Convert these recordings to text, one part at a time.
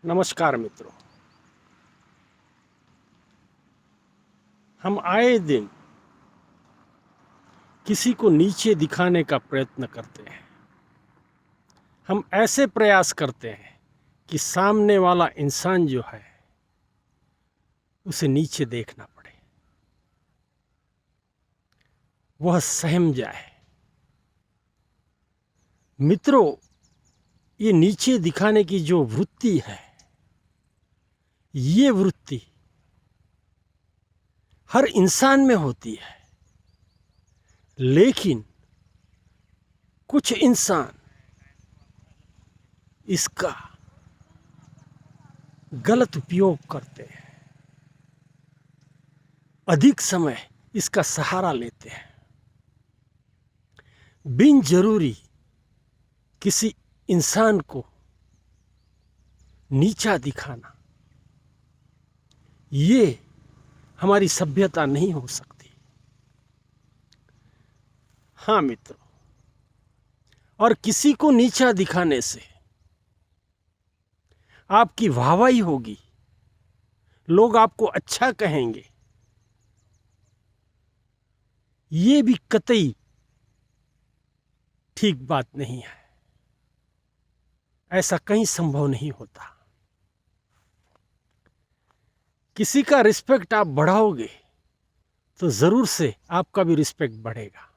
नमस्कार मित्रों। हम आए दिन किसी को नीचे दिखाने का प्रयत्न करते हैं। हम ऐसे प्रयास करते हैं कि सामने वाला इंसान जो है उसे नीचे देखना पड़े, वह सहम जाए। मित्रों, ये नीचे दिखाने की जो वृत्ति है, ये वृत्ति हर इंसान में होती है, लेकिन कुछ इंसान इसका गलत उपयोग करते हैं, अधिक समय इसका सहारा लेते हैं। बिन जरूरी किसी इंसान को नीचा दिखाना, ये हमारी सभ्यता नहीं हो सकती। हाँ मित्रों, और किसी को नीचा दिखाने से आपकी वाहवाही होगी, लोग आपको अच्छा कहेंगे, ये भी कतई ठीक बात नहीं है। ऐसा कहीं संभव नहीं होता। किसी का रिस्पेक्ट आप बढ़ाओगे तो जरूर से आपका भी रिस्पेक्ट बढ़ेगा।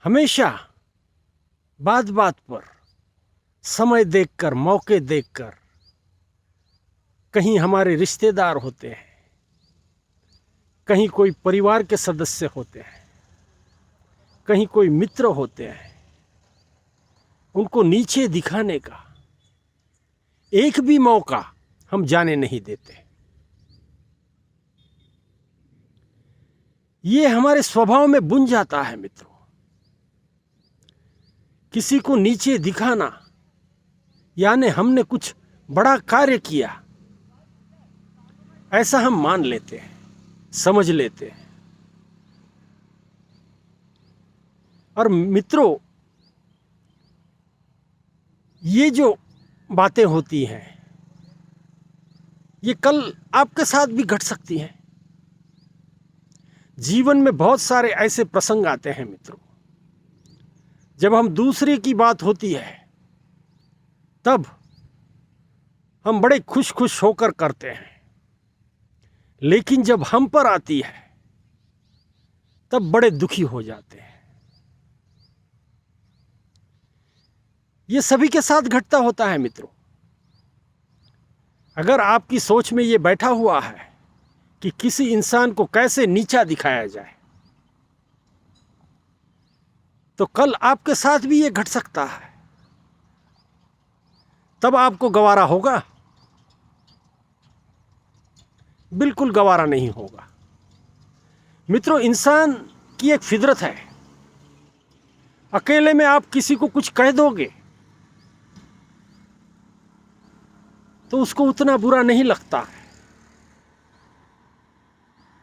हमेशा बात बात पर समय देखकर, मौके देखकर, कहीं हमारे रिश्तेदार होते हैं, कहीं कोई परिवार के सदस्य होते हैं, कहीं कोई मित्र होते हैं, उनको नीचे दिखाने का एक भी मौका हम जाने नहीं देते। ये हमारे स्वभाव में बुन जाता है मित्रों। किसी को नीचे दिखाना यानी हमने कुछ बड़ा कार्य किया, ऐसा हम मान लेते हैं, समझ लेते हैं। और मित्रों, ये जो बातें होती हैं, ये कल आपके साथ भी घट सकती हैं। जीवन में बहुत सारे ऐसे प्रसंग आते हैं मित्रों, जब हम दूसरे की बात होती है तब हम बड़े खुश खुश होकर करते हैं, लेकिन जब हम पर आती है तब बड़े दुखी हो जाते हैं। ये सभी के साथ घटता होता है मित्रों। अगर आपकी सोच में ये बैठा हुआ है कि किसी इंसान को कैसे नीचा दिखाया जाए, तो कल आपके साथ भी ये घट सकता है। तब आपको गवारा होगा? बिल्कुल गवारा नहीं होगा। मित्रों, इंसान की एक फितरत है, अकेले में आप किसी को कुछ कह दोगे तो उसको उतना बुरा नहीं लगता है,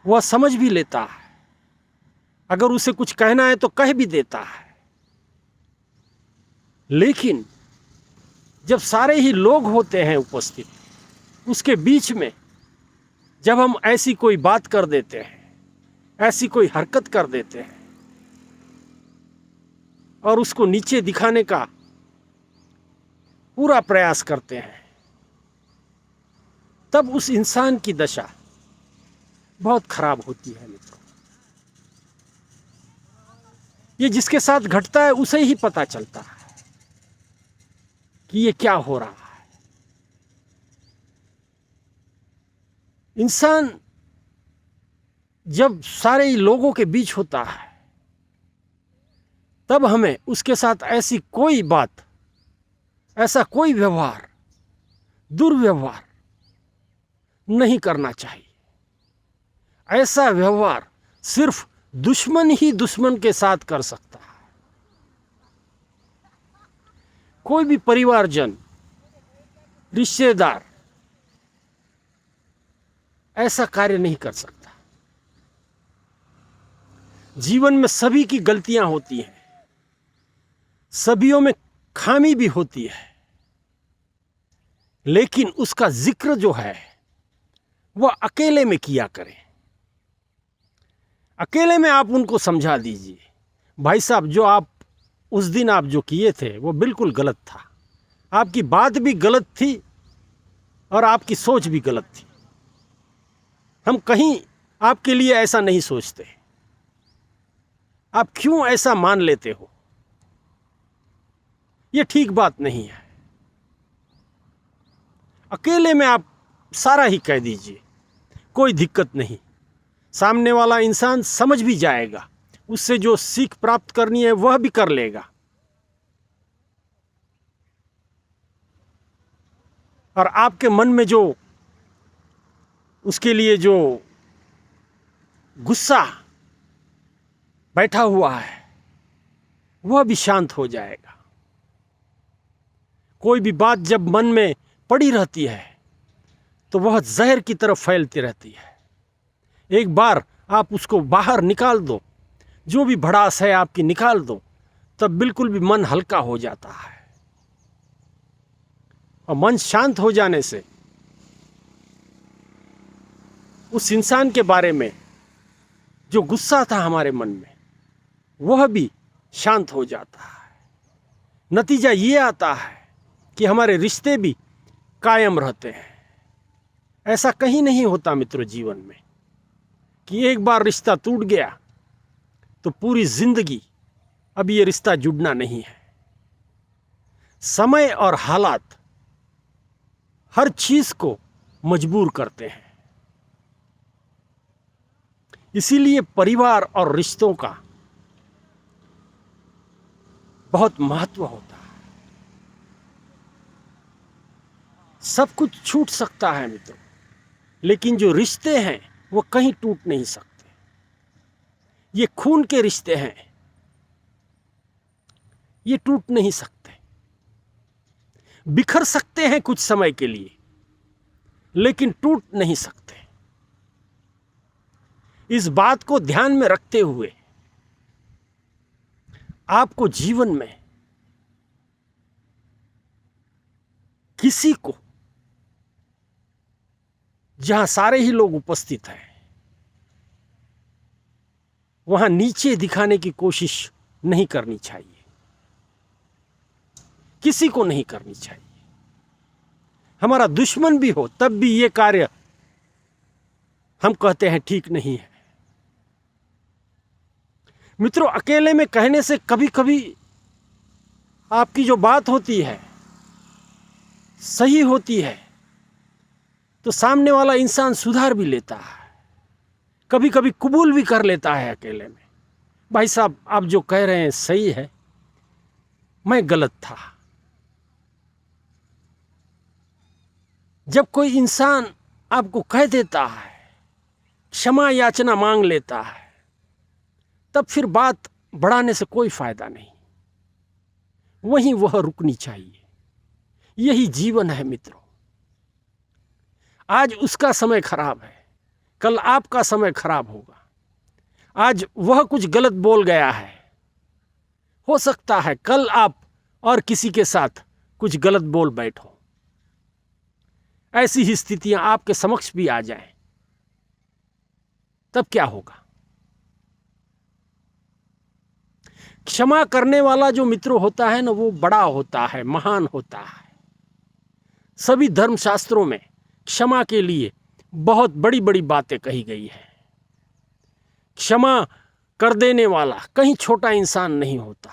वह समझ भी लेता है। अगर उसे कुछ कहना है तो कह भी देता है। लेकिन जब सारे ही लोग होते हैं उपस्थित, उसके बीच में जब हम ऐसी कोई बात कर देते हैं, ऐसी कोई हरकत कर देते हैं और उसको नीचे दिखाने का पूरा प्रयास करते हैं, तब उस इंसान की दशा बहुत खराब होती है मित्रों। ये जिसके साथ घटता है उसे ही पता चलता है कि ये क्या हो रहा है। इंसान जब सारे ही लोगों के बीच होता है, तब हमें उसके साथ ऐसी कोई बात, ऐसा कोई व्यवहार, दुर्व्यवहार नहीं करना चाहिए। ऐसा व्यवहार सिर्फ दुश्मन ही दुश्मन के साथ कर सकता है। कोई भी परिवारजन, रिश्तेदार ऐसा कार्य नहीं कर सकता। जीवन में सभी की गलतियां होती हैं, सभीयों में खामी भी होती है, लेकिन उसका जिक्र जो है वह अकेले में किया करें। अकेले में आप उनको समझा दीजिए, भाई साहब जो आप उस दिन आप जो किए थे वो बिल्कुल गलत था, आपकी बात भी गलत थी और आपकी सोच भी गलत थी। हम कहीं आपके लिए ऐसा नहीं सोचते, आप क्यों ऐसा मान लेते हो, ये ठीक बात नहीं है। अकेले में आप सारा ही कह दीजिए, कोई दिक्कत नहीं, सामने वाला इंसान समझ भी जाएगा, उससे जो सीख प्राप्त करनी है वह भी कर लेगा। और आपके मन में जो उसके लिए जो गुस्सा बैठा हुआ है वह भी शांत हो जाएगा। कोई भी बात जब मन में पड़ी रहती है तो वह जहर की तरफ फैलती रहती है। एक बार आप उसको बाहर निकाल दो, जो भी भड़ास है आपकी निकाल दो, तब बिल्कुल भी मन हल्का हो जाता है। और मन शांत हो जाने से उस इंसान के बारे में जो गुस्सा था हमारे मन में वह भी शांत हो जाता है। नतीजा ये आता है कि हमारे रिश्ते भी कायम रहते हैं। ऐसा कहीं नहीं होता मित्रों जीवन में कि एक बार रिश्ता टूट गया तो पूरी जिंदगी अब ये रिश्ता जुड़ना नहीं है। समय और हालात हर चीज को मजबूर करते हैं। इसीलिए परिवार और रिश्तों का बहुत महत्व होता है। सब कुछ छूट सकता है मित्रों, लेकिन जो रिश्ते हैं वो कहीं टूट नहीं सकते। ये खून के रिश्ते हैं, ये टूट नहीं सकते। बिखर सकते हैं कुछ समय के लिए, लेकिन टूट नहीं सकते। इस बात को ध्यान में रखते हुए आपको जीवन में किसी को, जहां सारे ही लोग उपस्थित हैं, वहां नीचे दिखाने की कोशिश नहीं करनी चाहिए। किसी को नहीं करनी चाहिए। हमारा दुश्मन भी हो तब भी ये कार्य हम कहते हैं ठीक नहीं है। मित्रों, अकेले में कहने से कभी कभी आपकी जो बात होती है सही होती है तो सामने वाला इंसान सुधार भी लेता है, कभी कभी कबूल भी कर लेता है अकेले में, भाई साहब आप जो कह रहे हैं सही है, मैं गलत था। जब कोई इंसान आपको कह देता है, क्षमा याचना मांग लेता है, तब फिर बात बढ़ाने से कोई फायदा नहीं, वहीं वह रुकनी चाहिए। यही जीवन है मित्रों। आज उसका समय खराब है, कल आपका समय खराब होगा। आज वह कुछ गलत बोल गया है, हो सकता है कल आप और किसी के साथ कुछ गलत बोल बैठो। ऐसी ही स्थितियां आपके समक्ष भी आ जाएं, तब क्या होगा? क्षमा करने वाला जो मित्र होता है ना, वो बड़ा होता है, महान होता है। सभी धर्मशास्त्रों में क्षमा के लिए बहुत बड़ी बड़ी बातें कही गई है। क्षमा कर देने वाला कहीं छोटा इंसान नहीं होता,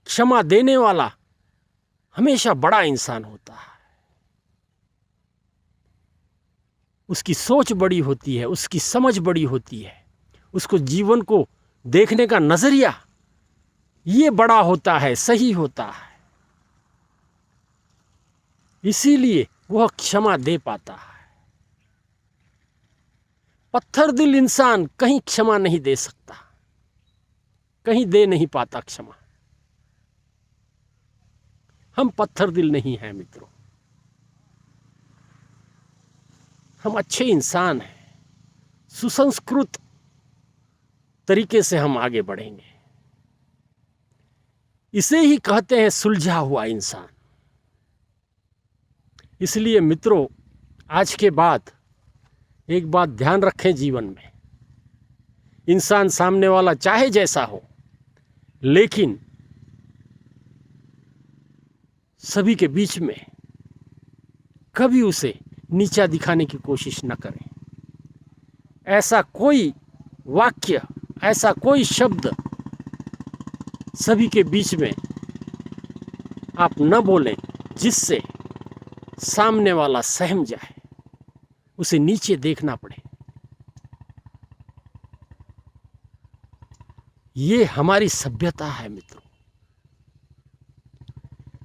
क्षमा देने वाला हमेशा बड़ा इंसान होता है। उसकी सोच बड़ी होती है, उसकी समझ बड़ी होती है, उसको जीवन को देखने का नजरिया ये बड़ा होता है, सही होता है। इसीलिए वह क्षमा दे पाता है। पत्थर दिल इंसान कहीं क्षमा नहीं दे सकता, कहीं दे नहीं पाता क्षमा। हम पत्थर दिल नहीं हैं मित्रों, हम अच्छे इंसान हैं। सुसंस्कृत तरीके से हम आगे बढ़ेंगे। इसे ही कहते हैं सुलझा हुआ इंसान। इसलिए मित्रों, आज के बाद एक बात ध्यान रखें जीवन में, इंसान सामने वाला चाहे जैसा हो, लेकिन सभी के बीच में कभी उसे नीचा दिखाने की कोशिश न करें। ऐसा कोई वाक्य, ऐसा कोई शब्द सभी के बीच में आप न बोलें जिससे सामने वाला सहम जाए, उसे नीचे देखना पड़े। ये हमारी सभ्यता है मित्रों।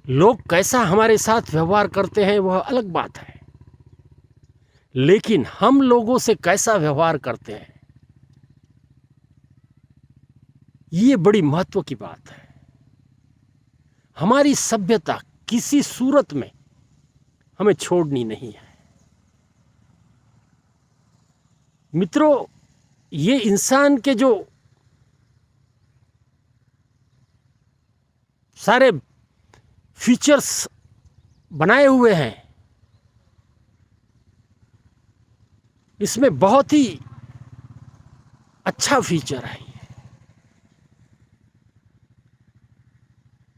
लोग कैसा हमारे साथ व्यवहार करते हैं वह अलग बात है, लेकिन हम लोगों से कैसा व्यवहार करते हैं ये बड़ी महत्व की बात है। हमारी सभ्यता किसी सूरत में हमें छोड़नी नहीं है। मित्रों, ये इंसान के जो सारे फीचर्स बनाए हुए हैं, इसमें बहुत ही अच्छा फीचर है।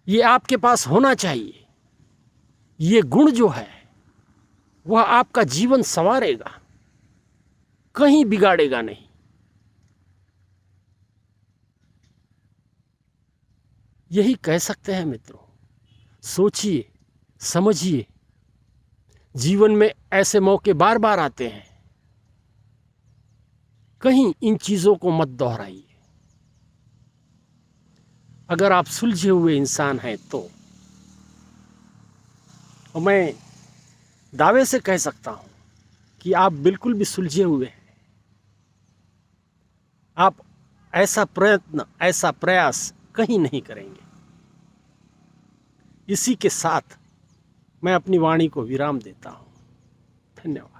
ये आपके पास होना चाहिए। ये गुण जो है वह आपका जीवन संवारेगा, कहीं बिगाड़ेगा नहीं। यही कह सकते हैं मित्रों। सोचिए, समझिए, जीवन में ऐसे मौके बार बार आते हैं, कहीं इन चीज़ों को मत दोहराइए। अगर आप सुलझे हुए इंसान हैं तो, और मैं दावे से कह सकता हूं कि आप बिल्कुल भी सुलझे हुए हैं। आप ऐसा प्रयत्न, ऐसा प्रयास कहीं नहीं करेंगे। इसी के साथ मैं अपनी वाणी को विराम देता हूं। धन्यवाद।